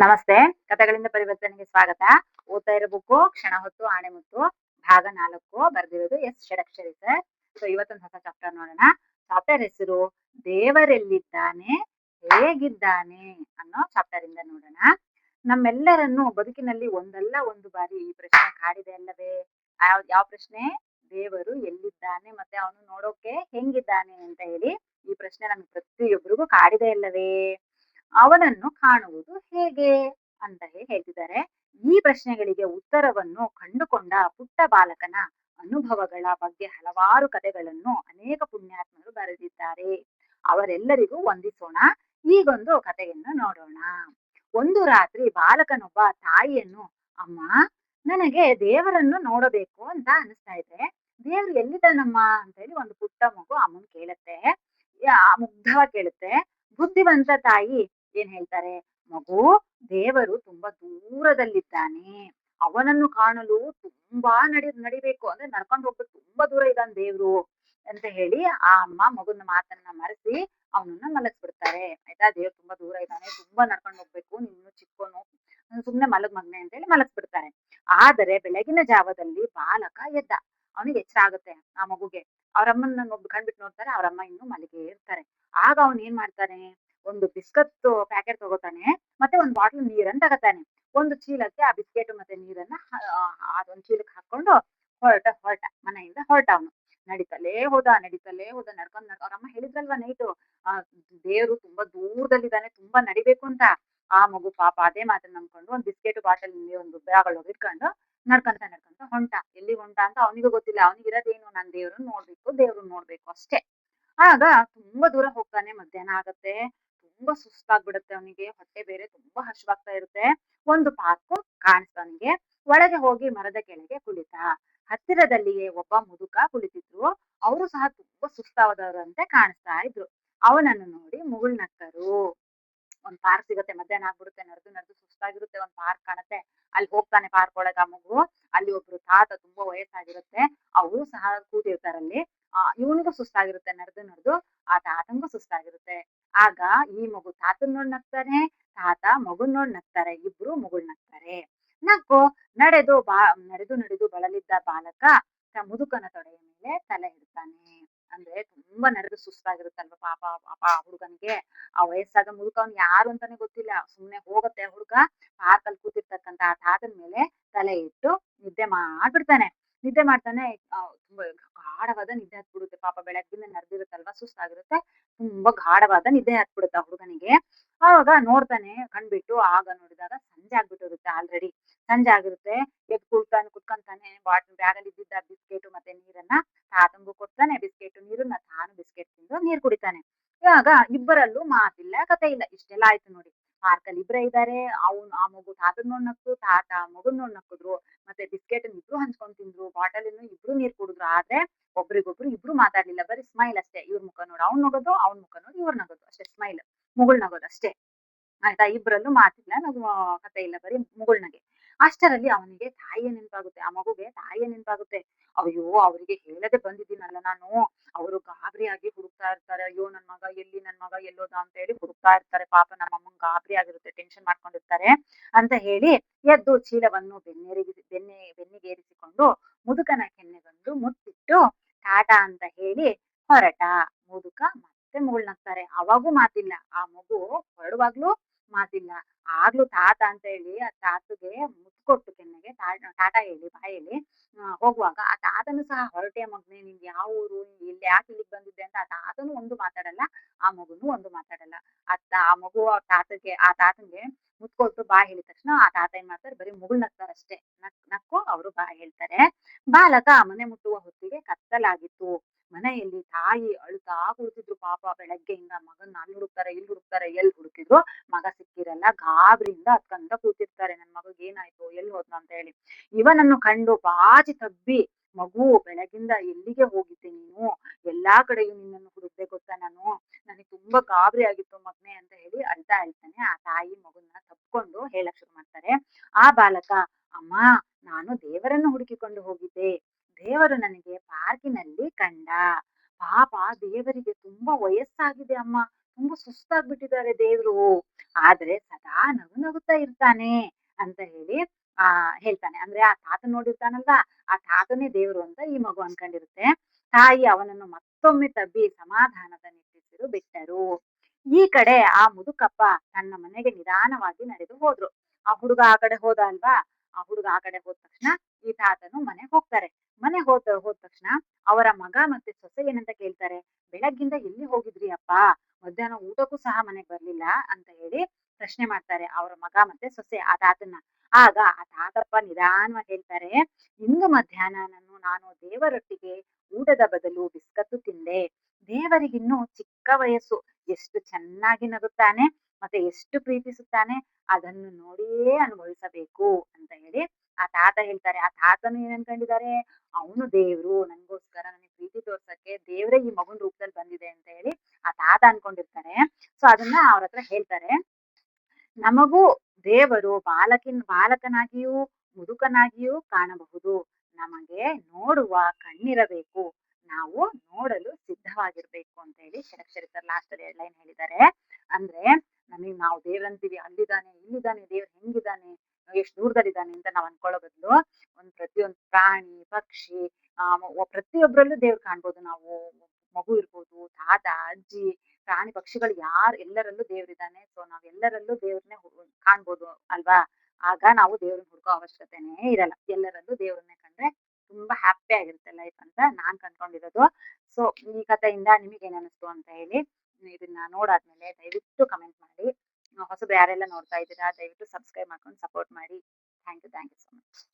ನಮಸ್ತೆ. ಕಥೆಗಳಿಂದ ಪರಿವರ್ತನೆಗೆ ಸ್ವಾಗತ. ಓದ್ತಾ ಇರೋ ಬುಕ್ಕು ಕ್ಷಣ ಹೊತ್ತು ಆಣೆಮುತ್ತು ಭಾಗ 4 ಬರ್ದಿರೋದು ಎಸ್ ಷಡಕ್ಷರಿ ಸರ್. ಸೊ ಇವತ್ತೊಂದು ಹೊಸ ಚಾಪ್ಟರ್ ನೋಡೋಣ. ಚಾಪ್ಟರ್ ಹೆಸರು ದೇವರೆಲ್ಲಿದ್ದಾನೆ ಹೇಗಿದ್ದಾನೆ ಅನ್ನೋ ಚಾಪ್ಟರ್ ಇಂದ ನೋಡೋಣ. ನಮ್ಮೆಲ್ಲರನ್ನು ಬದುಕಿನಲ್ಲಿ ಒಂದಲ್ಲ ಒಂದು ಬಾರಿ ಈ ಪ್ರಶ್ನೆ ಕಾಡಿದೆ ಅಲ್ಲವೇ? ಯಾವ ಪ್ರಶ್ನೆ? ದೇವರು ಎಲ್ಲಿದ್ದಾನೆ ಮತ್ತೆ ಅವನು ನೋಡೋಕೆ ಹೆಂಗಿದ್ದಾನೆ ಅಂತ ಹೇಳಿ ಈ ಪ್ರಶ್ನೆ ನಮ್ಗೆ ಪ್ರತಿಯೊಬ್ಬರಿಗೂ ಕಾಡಿದೆ ಅಲ್ಲವೇ? ಅವನನ್ನು ಕಾಣುವುದು ಹೇಗೆ ಅಂತ ಹೇಳ್ತಿದ್ದಾರೆ. ಈ ಪ್ರಶ್ನೆಗಳಿಗೆ ಉತ್ತರವನ್ನು ಕಂಡುಕೊಂಡ ಪುಟ್ಟ ಬಾಲಕನ ಅನುಭವಗಳ ಬಗ್ಗೆ ಹಲವಾರು ಕಥೆಗಳನ್ನು ಅನೇಕ ಪುಣ್ಯಾತ್ಮರು ಬರೆದಿದ್ದಾರೆ. ಅವರೆಲ್ಲರಿಗೂ ವಂದಿಸೋಣ. ಈಗೊಂದು ಕಥೆಯನ್ನು ನೋಡೋಣ. ಒಂದು ರಾತ್ರಿ ಬಾಲಕನೊಬ್ಬ ತಾಯಿಯನ್ನು, ಅಮ್ಮ, ನನಗೆ ದೇವರನ್ನು ನೋಡಬೇಕು ಅಂತ ಅನಿಸ್ತಾ ಇದೆ. ದೇವ್ರು ಎಲ್ಲಿದ್ದಾನಮ್ಮ ಅಂತ ಹೇಳಿ ಒಂದು ಪುಟ್ಟ ಮಗು ಅಮ್ಮನ್ ಕೇಳುತ್ತೆ. ಮುಗ್ಧವಾಗಿ ಕೇಳುತ್ತೆ. ಬುದ್ಧಿವಂತ ತಾಯಿ ಏನ್ ಹೇಳ್ತಾರೆ? ಮಗು, ದೇವರು ತುಂಬಾ ದೂರದಲ್ಲಿದ್ದಾನೆ. ಅವನನ್ನು ಕಾಣಲು ತುಂಬಾ ನಡಿಬೇಕು, ಅಂದ್ರೆ ನಡ್ಕೊಂಡು ಹೋಗ್ಬೇಕು, ತುಂಬಾ ದೂರ ಇದ್ದಾನೆ ದೇವ್ರು ಅಂತ ಹೇಳಿ ಆ ಅಮ್ಮ ಮಗುನ ಮಾತನ್ನ ಮರೆಸಿ ಅವನನ್ನ ಮಲಗಿಸ್ಬಿಡ್ತಾರೆ. ಆಯ್ತಾ? ದೇವ್ರು ತುಂಬಾ ದೂರ ಇದ್ದಾನೆ, ತುಂಬಾ ನಡ್ಕೊಂಡು ಹೋಗ್ಬೇಕು, ನೀನು ಚಿಕ್ಕೋನು, ಸುಮ್ನೆ ಮಲಗ್ಮಗ್ನೆ ಅಂತ ಹೇಳಿ ಮಲಗಿಸ್ಬಿಡ್ತಾರೆ. ಆದರೆ ಬೆಳಗಿನ ಜಾವದಲ್ಲಿ ಬಾಲಕ ಎದ್ದ. ಅವನಿಗೆ ಎಚ್ಚರ ಆಗುತ್ತೆ ಆ ಮಗುಗೆ. ಅವ್ರಮ್ಮನ ಕಂಡ್ಬಿಟ್ಟು ನೋಡ್ತಾರೆ, ಅವ್ರಮ್ಮ ಇನ್ನು ಮಲಗೇ ಇರ್ತಾರೆ. ಆಗ ಅವನ್ ಏನ್ ಮಾಡ್ತಾನೆ? ಒಂದು ಬಿಸ್ಕತ್ ಪ್ಯಾಕೆಟ್ ತಗೋತಾನೆ, ಮತ್ತೆ ಒಂದು ಬಾಟ್ಲ್ ನೀರನ್ನ ತಗೋತಾನೆ. ಒಂದು ಚೀಲಕ್ಕೆ ಆ ಬಿಸ್ಕೆಟ್ ಮತ್ತೆ ನೀರನ್ನ ಅದೊಂದು ಚೀಲಕ್ಕೆ ಹಾಕೊಂಡು ಹೊರಟ ಮನೆಯಿಂದ ಹೊರಟ. ಅವನು ನಡೀತಲೇ ಹೋದ ನಡ್ಕೊಂಡ್ ಅವ್ರಮ್ಮ ಹೇಳಿದ್ರಲ್ವಾ ನೈಟು, ಆ ದೇವ್ರು ತುಂಬಾ ದೂರದಲ್ಲಿದ್ದಾನೆ, ತುಂಬಾ ನಡಿಬೇಕು ಅಂತ. ಆ ಮಗು ಪಾಪ ಅದೇ ಮಾತನ್ನ ನಂಬ್ಕೊಂಡು ಒಂದ್ ಬಿಸ್ಕೆಟ್ ಬಾಟಲ್ ಒಂದು ಬ್ಯಾಗ್ ಇಟ್ಕೊಂಡು ನಡ್ಕೊಂತ ಹೊಂಟ. ಎಲ್ಲಿ ಹೊಂಟ ಅಂತ ಅವನಿಗೂ ಗೊತ್ತಿಲ್ಲ. ಅವನಿಗಿರೋದೇನು, ನಾನ್ ದೇವ್ರನ್ನ ನೋಡ್ಬೇಕು ಅಷ್ಟೇ. ಆಗ ತುಂಬಾ ದೂರ ಹೋಗ್ತಾನೆ. ಮಧ್ಯಾಹ್ನ ಆಗತ್ತೆ. ತುಂಬಾ ಸುಸ್ತಾಗ್ಬಿಡುತ್ತೆ ಅವನಿಗೆ. ಹೊಟ್ಟೆ ಬೇರೆ ತುಂಬಾ ಹಶ್ವಾಗ್ತಾ ಇರುತ್ತೆ. ಒಂದು ಪಾರ್ಕ್ ಕಾಣಿಸ್ತಾನಿಗೆ. ಒಳಗೆ ಹೋಗಿ ಮರದ ಕೆಳಗೆ ಕುಳಿತ. ಹತ್ತಿರದಲ್ಲಿಯೇ ಒಬ್ಬ ಮುದುಕ ಕುಳಿತಿದ್ರು. ಅವರು ಸಹ ತುಂಬಾ ಸುಸ್ತಾದವರಂತೆ ಕಾಣಿಸ್ತಾ ಇದ್ರು. ಅವನನ್ನು ನೋಡಿ ಮುಗುಳ್ನಕ್ಕರು. ಒಂದ್ ಪಾರ್ಕ್ ಸಿಗುತ್ತೆ, ಮಧ್ಯಾಹ್ನ ಆಗ್ಬಿಡುತ್ತೆ, ನಡೆದು ಸುಸ್ತಾಗಿರುತ್ತೆ, ಒಂದ್ ಪಾರ್ಕ್ ಕಾಣುತ್ತೆ. ಅಲ್ಲಿ ಹೋಗ್ತಾನೆ ಪಾರ್ಕ್ ಒಳಗ ಆ ಮಗು. ಅಲ್ಲಿ ಒಬ್ರು ತಾತ, ತುಂಬಾ ವಯಸ್ಸಾಗಿರುತ್ತೆ, ಅವರು ಸಹ ಕೂತಿರ್ತಾರಲ್ಲಿ. ಇವನಿಗೂ ಸುಸ್ತಾಗಿರುತ್ತೆ, ನಡೆದು ಆ ತಾತಂಗೂ ಸುಸ್ತಾಗಿರುತ್ತೆ. ಆಗ ಈ ಮಗು ತಾತನ್ ನೋಡ್ ನಗ್ತಾನೆ, ತಾತ ಮಗುನ್ ನೋಡ್ ನಗ್ತಾರೆ. ಇಬ್ರು ಮುಗುಳ್ ನಗ್ತಾರೆ. ನಕ್ಕು ನಡೆದು ಬಳಲಿದ್ದ ಬಾಲಕ ಮುದುಕನ ತೊಡೆಯ ಮೇಲೆ ತಲೆ ಇಡ್ತಾನೆ. ಅಂದ್ರೆ ತುಂಬಾ ನಡೆದು ಸುಸ್ತಾಗಿರುತ್ತಲ್ವ ಪಾಪ ಆ ಹುಡುಗನಿಗೆ. ಆ ವಯಸ್ಸಾದ ಮುದುಕ, ಅವ್ನ್ ಯಾರು ಅಂತಾನೆ ಗೊತ್ತಿಲ್ಲ. ಸುಮ್ನೆ ಹೋಗತ್ತೆ ಹುಡುಗ ಪಾರ್ಕ್ ಅಲ್ಲಿ ಕೂತಿರ್ತಕ್ಕಂತ ಆ ತಾತನ ಮೇಲೆ ತಲೆ ಇಟ್ಟು ನಿದ್ದೆ ಮಾಡ್ತಾನೆ. ತುಂಬಾ ಗಾಢವಾದ ನಿದ್ದೆ ಹತ್ಬಿಡುತ್ತೆ. ಪಾಪ ಬೆಳಗ್ಗಿಂದ ನಡೆದಿರುತ್ತಲ್ವಾ, ಸುಸ್ತಾಗಿರುತ್ತೆ. ತುಂಬಾ ಗಾಢವಾದ ನಿದ್ದೆ ಹತ್ಬಿಡುತ್ತೆ ಆ ಹುಡುಗನಿಗೆ. ಆವಾಗ ನೋಡ್ತಾನೆ ಕಣ್ಬಿಟ್ಟು. ಆಗ ನೋಡಿದಾಗ ಸಂಜೆ ಆಗ್ಬಿಟ್ಟಿರುತ್ತೆ. ಆಲ್ರೆಡಿ ಸಂಜೆ ಆಗಿರುತ್ತೆ. ಎದ್ದು ಕುತ್ಕೊಂತಾನೆ. ಬ್ಯಾಗಲ್ಲಿ ಇದ್ದಿದ್ದ ಬಿಸ್ಕೆಟ್ ಮತ್ತೆ ನೀರನ್ನ ತಾತಂಗೂ ಕೊಡ್ತಾನೆ. ಬಿಸ್ಕೆಟ್ ನೀರನ್ನ ತಾನು ಬಿಸ್ಕೆಟ್ ತಿಂದು ನೀರ್ ಕುಡಿತಾನೆ. ಇವಾಗ ಇಬ್ಬರಲ್ಲೂ ಮಾತಿಲ್ಲ, ಕತೆ ಇಲ್ಲ. ಇಷ್ಟೆಲ್ಲ ಆಯ್ತು ನೋಡಿ. ಪಾರ್ಕಲ್ಲಿ ಇಬ್ರೇ ಇದ್ದಾರೆ. ಆ ಮಗು ತಾತನ್ ನೋಡ್ ನಕ್ಕು, ತಾತ ಮಗುನ್ ನೋಡ್ ನಕ್ಕುದ್ರು. ಮತ್ತೆ ಬಿಸ್ಕೆಟ್ ಇಬ್ರು ಹಂಚ್ಕೊಂಡ್ ತಿಂದ್ರು, ಬಾಟಲ್ ಇಬ್ರು ನೀರ್ ಕುಡಿದ್ರು. ಆದ್ರೆ ಒಬ್ರಿಗೊಬ್ರು ಇಬ್ರು ಮಾತಾಡ್ಲಿಲ್ಲ. ಬರೀ ಸ್ಮೈಲ್ ಅಷ್ಟೇ. ಇವ್ರ ಮುಖ ನೋಡಿ ಅವ್ನ್ ನಗೋದು, ಅವ್ನ ಮುಖ ನೋಡಿ ಇವ್ರ ನಗೋದು ಅಷ್ಟೇ. ಸ್ಮೈಲ್, ಮುಗುಳ್ ನಗೋದು ಅಷ್ಟೇ. ಆಯ್ತಾ? ಇಬ್ರಲ್ಲೂ ಮಾತಿಲ್ಲ, ಕತೆ ಇಲ್ಲ, ಬರೀ ಮುಗುಳ್ನಗೆ. ಅಷ್ಟರಲ್ಲಿ ಅವನಿಗೆ ತಾಯಿಯ ನೆನಪಾಗುತ್ತೆ. ಆ ಮಗುಗೆ ತಾಯಿಯ ನೆನಪಾಗುತ್ತೆ. ಅಯ್ಯೋ, ಅವರಿಗೆ ಹೇಳದೆ ಬಂದಿದ್ದೀನಲ್ಲ ನಾನು. ಅವರು ಗಾಬರಿಯಾಗಿ ಹುಡುಕ್ತಾ ಇರ್ತಾರೆ. ಅಯ್ಯೋ, ನನ್ ಮಗ ಎಲ್ಲೋದ ಅಂತ ಹೇಳಿ ಹುಡುಕ್ತಾ ಇರ್ತಾರೆ. ಪಾಪ ನಮ್ಮ ಅಮ್ಮಂಗ್ ಗಾಬರಿ ಆಗಿರುತ್ತೆ, ಟೆನ್ಷನ್ ಮಾಡ್ಕೊಂಡಿರ್ತಾರೆ ಅಂತ ಹೇಳಿ ಎದ್ದು ಚೀಲವನ್ನು ಬೆನ್ನಿಗೇರಿಸಿಕೊಂಡು ಮುದುಕನ ಕೆನ್ನೆಗೊಂದು ಮುತ್ತಿಟ್ಟು ಟಾಟಾ ಅಂತ ಹೇಳಿ ಹೊರಟ. ಮುದುಕ ಮತ್ತೆ ಮುಗುಳ್ನಗ್ತಾರೆ. ಅವಾಗೂ ಮಾತಿಲ್ಲ. ಆ ಮಗು ಹೊರಡುವಾಗ್ಲೂ ಮಾತಿಲ್ಲ. ಆಗ್ಲೂ ತಾತ ಅಂತ ಹೇಳಿ ಆ ತಾತಗೆ ಮುತ್ತು ಕೊಟ್ಟು ಕೆನ್ನೆಗೆ ಟಾಟಾ ಹೇಳಿ ಬಾಯಲ್ಲಿ ಹೋಗುವಾಗ ಆ ತಾತನು ಸಹ, ಹೊರಟೆ ಮಗ್ನೆ, ನಿಂದ್ ಯಾವ ಊರು, ಇಲ್ಲಿ ಯಾಕೆ ಇಲ್ಲಿಗೆ ಬಂದಿದ್ದೆ ಅಂತ ಆ ತಾತನು ಒಂದು ಮಾತಾಡಲ್ಲ, ಆ ಮಗುನು ಒಂದು ಮಾತಾಡಲ್ಲ. ಆ ಮಗು ಆ ತಾತನ್ಗೆ ಮುತ್ತು ಕೊಟ್ಟು ಬಾ ಹೇಳಿದ ತಕ್ಷಣ ಆ ತಾತ ಏನ್ ಮಾಡ್ತಾರೆ? ಬರೀ ಮುಗುಳ್ ನಗ್ತಾರೆ ಅಷ್ಟೇ. ನಕ್ಕು ಅವರು ಬಾ ಹೇಳ್ತಾರೆ. ಬಾಲಕ ಮನೆ ಮುಟ್ಟುವ ಹೊತ್ತಿಗೆ ಕತ್ತಲಾಗಿತ್ತು. ಮನೆಯಲ್ಲಿ ತಾಯಿ ಅಳುತ್ತಾ ಕುಳಿತಿದ್ರು. ಪಾಪ ಬೆಳಗ್ಗೆಯಿಂದ ಮಗನ್ನ ಅಲ್ಲಿ ಹುಡುಕ್ತಾರೆ, ಇಲ್ಲಿ ಹುಡುಕ್ತಾರೆ, ಎಲ್ಲಿ ಹುಡುಕಿದ್ರು ಮಗ ಸಿಕ್ಕಿರಲ್ಲ. ಗಾಬರಿಯಿಂದ ಅತ್ಕಂತ ಕೂತಿರ್ತಾರೆ. ನನ್ ಮಗಗ್ ಏನಾಯ್ತು, ಎಲ್ಲಿ ಹೋದ್ನ ಅಂತ ಹೇಳಿ. ಇವನನ್ನು ಕಂಡು ಬಾಚಿ ತಬ್ಬಿ, ಮಗು, ಬೆಳಗಿಂದ ಎಲ್ಲಿಗೆ ಹೋಗಿದ್ದೆ ನೀನು? ಎಲ್ಲಾ ಕಡೆಯೂ ನಿನ್ನನ್ನು ಹುಡುಕ್ದೆ ಗೊತ್ತಾ ನಾನು. ನನಗೆ ತುಂಬಾ ಗಾಬರಿ ಆಗಿತ್ತು ಮಗ್ನೆ ಅಂತ ಹೇಳಿ ಅಳ್ತಾ ಹೇಳ್ತಾನೆ. ಆ ತಾಯಿ ಮಗುನ್ನ ತಪ್ಕೊಂಡು ಹೇಳಕ್ ಶುರು ಮಾಡ್ತಾರೆ. ಆ ಬಾಲಕ, ಅಮ್ಮ, ನಾನು ದೇವರನ್ನು ಹುಡುಕಿಕೊಂಡು ಹೋಗಿದ್ದೆ. ದೇವರು ನನಗೆ ಪಾರ್ಕಿನಲ್ಲಿ ಕಂಡ. ಪಾಪ ದೇವರಿಗೆ ತುಂಬಾ ವಯಸ್ಸಾಗಿದೆ ಅಮ್ಮ, ತುಂಬಾ ಸುಸ್ತಾಗ್ಬಿಟ್ಟಿದ್ದಾರೆ ದೇವ್ರು, ಆದ್ರೆ ಸದಾ ನಗು ನಗುತ್ತಾ ಇರ್ತಾನೆ ಅಂತ ಹೇಳಿ ಹೇಳ್ತಾನೆ. ಅಂದ್ರೆ ಆ ತಾತ ನೋಡಿರ್ತಾನಲ್ವಾ, ಆ ತಾತನೇ ದೇವ್ರು ಅಂತ ಈ ಮಗು ಅನ್ಕೊಂಡಿರುತ್ತೆ. ತಾಯಿ ಅವನನ್ನು ಮತ್ತೊಮ್ಮೆ ತಬ್ಬಿ ಸಮಾಧಾನದ ನಿಟ್ಟಿಸಿರು ಬಿಟ್ಟರು. ಈ ಕಡೆ ಆ ಮುದುಕಪ್ಪ ತನ್ನ ಮನೆಗೆ ನಿಧಾನವಾಗಿ ನಡೆದು ಹೋದ್ರು. ಆ ಹುಡುಗ ಆ ಕಡೆ ಹೋದ ಅಲ್ವಾ, ಆ ಹುಡುಗ ಆ ಕಡೆ ಹೋದ ತಕ್ಷಣ ಈ ತಾತನು ಮನೆಗೆ ಹೋಗ್ತಾರೆ. ಮನೆಗೆ ಹೋದ ತಕ್ಷಣ ಅವರ ಮಗ ಮತ್ತೆ ಸೊಸೆ ಏನಂತ ಕೇಳ್ತಾರೆ, ಬೆಳಗ್ಗಿಂದ ಎಲ್ಲಿ ಹೋಗಿದ್ರಿ ಅಪ್ಪ, ಮಧ್ಯಾಹ್ನ ಊಟಕ್ಕೂ ಸಹ ಮನೆಗ್ ಬರ್ಲಿಲ್ಲ ಅಂತ ಹೇಳಿ ಪ್ರಶ್ನೆ ಮಾಡ್ತಾರೆ ಅವರ ಮಗ ಮತ್ತೆ ಸೊಸೆ ಆ ತಾತನ್ನ. ಆಗ ಆ ತಾತಪ್ಪ ನಿಧಾನವಾಗಿ ಹೇಳ್ತಾರೆ, ಇಂದು ಮಧ್ಯಾಹ್ನ ನಾನು ದೇವರೊಟ್ಟಿಗೆ ಊಟದ ಬದಲು ಬಿಸ್ಕತ್ತು ತಿಂದೆ. ದೇವರಿಗಿನ್ನೂ ಚಿಕ್ಕ ವಯಸ್ಸು, ಎಷ್ಟು ಚೆನ್ನಾಗಿ ನಗುತ್ತಾನೆ ಮತ್ತೆ ಎಷ್ಟು ಪ್ರೀತಿಸುತ್ತಾನೆ, ಅದನ್ನು ನೋಡಿಯೇ ಅನುಭವಿಸಬೇಕು ಅಂತ ಹೇಳಿ ಆ ತಾತ ಹೇಳ್ತಾರೆ. ಆ ತಾತನು ಏನ್ ಅನ್ಕೊಂಡಿದ್ದಾರೆ, ಅವನು ದೇವ್ರು, ನನ್ಗೋಸ್ಕರ ನನಗೆ ಪ್ರೀತಿ ತೋರ್ಸಕ್ಕೆ ದೇವ್ರೇ ಈ ಮಗುನ್ ರೂಪದಲ್ಲಿ ಬಂದಿದೆ ಅಂತ ಹೇಳಿ ಆ ತಾತ ಅನ್ಕೊಂಡಿರ್ತಾರೆ. ಸೊ ಅದನ್ನ ಅವ್ರ ಹತ್ರ ಹೇಳ್ತಾರೆ. ನಮಗೂ ದೇವರು ಬಾಲಕನಾಗಿಯೂ ಮುದುಕನಾಗಿಯೂ ಕಾಣಬಹುದು. ನಮಗೆ ನೋಡುವ ಕಣ್ಣಿರಬೇಕು, ನಾವು ನೋಡಲು ಸಿದ್ಧವಾಗಿರ್ಬೇಕು ಅಂತ ಹೇಳಿ ಷಡಕ್ಷರಿತರ ಲಾಸ್ಟ್ ಅಲ್ಲಿ 2 ಲೈನ್ ಹೇಳಿದ್ದಾರೆ. ಅಂದ್ರೆ ನಾವು ದೇವ್ರಂತೀವಿ, ಅಲ್ಲಿದ್ದಾನೆ ಇಲ್ಲಿದ್ದಾನೆ, ದೇವ್ರು ಹೆಂಗಿದ್ದಾನೆ, ಎಷ್ಟು ದೂರದಲ್ಲಿದ್ದಾನೆ ಅಂತ ನಾವ್ ಅನ್ಕೊಳ್ಳೋ ಬದಲು ಪ್ರತಿಯೊಂದು ಪ್ರಾಣಿ ಪಕ್ಷಿ ಪ್ರತಿಯೊಬ್ಬರಲ್ಲೂ ದೇವ್ರು ಕಾಣ್ಬೋದು ನಾವು. ಮಗು ಇರ್ಬೋದು, ತಾತ ಅಜ್ಜಿ, ಪ್ರಾಣಿ ಪಕ್ಷಿಗಳು ಎಲ್ಲರಲ್ಲೂ ದೇವ್ರಿದ್ದಾನೆ. ಸೊ ನಾವ್ ಎಲ್ಲರಲ್ಲೂ ದೇವ್ರನ್ನೇ ಕಾಣ್ಬೋದು ಅಲ್ವಾ. ಆಗ ನಾವು ದೇವ್ರನ್ನ ಹುಡ್ಕೋ ಅವಶ್ಯಕತೆನೇ ಇರಲ್ಲ. ಎಲ್ಲರಲ್ಲೂ ದೇವ್ರನ್ನೇ ಕಂಡ್ರೆ ತುಂಬಾ ಹ್ಯಾಪಿ ಆಗಿರುತ್ತೆ ಲೈಫ್ ಅಂತ ನಾನ್ ಕಂಡ್ಕೊಂಡಿರೋದು. ಸೊ ಈ ಕಥೆಯಿಂದ ನಿಮಗೆ ಏನ್ ಅನಿಸ್ತು ಅಂತ ಹೇಳಿ ಇದನ್ನ ನೋಡಾದ್ಮೇಲೆ ದಯವಿಟ್ಟು ಕಮೆಂಟ್ ಮಾಡಿ. ಹೊಸಬ್ರು ಯಾರೆಲ್ಲ ನೋಡ್ತಾ ಇದ್ದೀರಾ ದಯವಿಟ್ಟು ಸಬ್ಸ್ಕ್ರೈಬ್ ಮಾಡ್ಕೊಂಡು ಸಪೋರ್ಟ್ ಮಾಡಿ. Thank you so much.